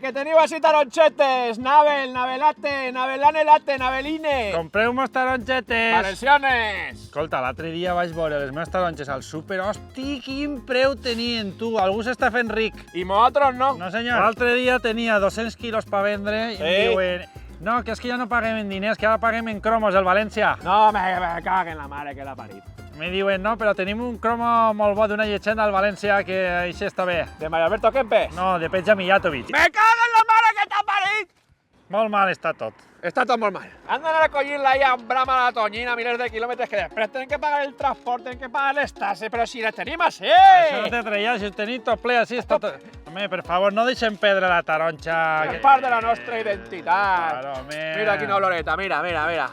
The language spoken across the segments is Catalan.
que teniu així taronxetes, navel, navelate, navelane latte, naveline. Compreu-mos taronxetes. Valencianes. Escolta, l'altre dia vaig veure les meves taronxes al súper. Hosti, quin preu tenien, tu. Algú s'està fent ric. I nosaltres no. No, senyor. L'altre dia tenia 200 quilos per vendre i em diuen no, que és que ja no paguem en diners, que ara paguem en cromos, el València. No, me caguen la mare que l'ha parit. Me diuen, no, però tenim un cromo molt bo d'una llegenda al València que això està bé. De Mario Alberto Kempes. No, de Petja Mijatovic. Me caguen la mare que t'ha parit! Molt mal està tot. Està tot molt mal. Han d'anar a collir-la i en brama la tonyina a milers de quilòmetres que després tenen que pagar el transport, tenen que pagar les tasses, però si les tenim així! Això no te treia, si ho tenim tot ple així està tot... Home, per favor, no deixem perdre la taronxa. És part de la nostra identitat. Claro, home. Mira quina oloreta, mira, mira, mira.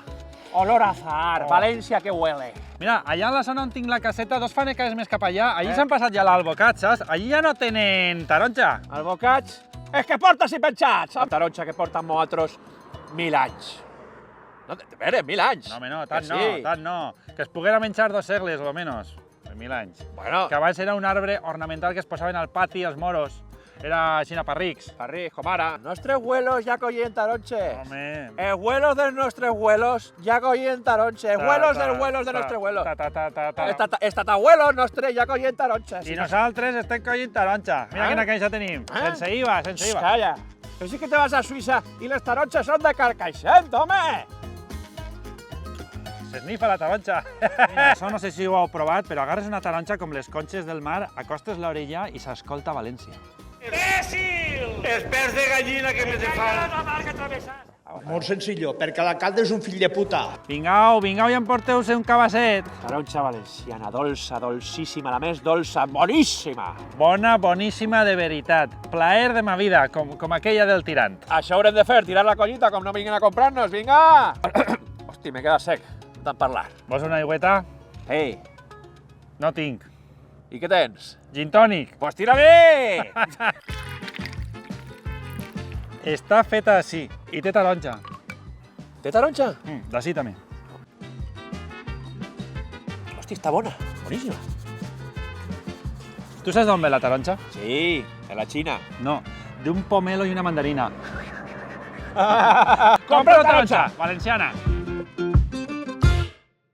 Olor a azahar, València que huele. Mira, allà a la zona on tinc la caseta, 2 fanecades més cap allà, allí s'han passat ja l'albocat, saps? Allí ja no tenen taronxa. El bocaig és que porta així penjats. La taronxa que porten nosaltres 1000 anys. No, de veres, 1000 anys. No, home, no, tant Que no, sí. tant no. Que es poguera menjar 2 segles, o menys. 1000 anys. Bueno, Que abans era un arbre ornamental que es posaven al pati els moros. Era així per rics. Parrís, com ara. Nostres abuelos ja collien taronxes. Home. Els abuelos dels nostres abuelos ja collien taronxes. Abuelos dels abuelos de nostres abuelos. Els tatabuelos nostres ja collien taronxes. I nosaltres estem collint taronxa. Mira quina caixa tenim. Sense IVA, sense IVA. Calla. Però sí que te vas a Suïssa i les taronxes són de Carcaixent, home! S'esnifa la taronxa. Mira, això no sé si ho heu provat, però agarres una taronxa com les conxes del mar, acostes l'orella i s'escolta València. Imbècil! Els pèls de gallina que més fan. Molt senzill, perquè l'alcalde és un fill de puta. Vingau, vingau i emporteu-se un cabasset. Taronxa valenciana, dolça, dolcíssima, la més dolça, boníssima. Bona, boníssima de veritat. Plaer de ma vida, com aquella del tirant. Això haurem de fer, tirar la collita com no vinguin a comprar-nos, vinga! Hosti, m'he quedat sec, tant parlar. Vols una aigüeta? Ei, No tinc. i què tens? Gin tònic. Pues tira-li! Està feta així. I té taronja. Té taronja? D'ací també. Hosti, està bona, boníssima. Tu saps d'on ve la taronja? Sí, de la Xina. No, d'un pomelo i una mandarina. Compra taronja! Valenciana!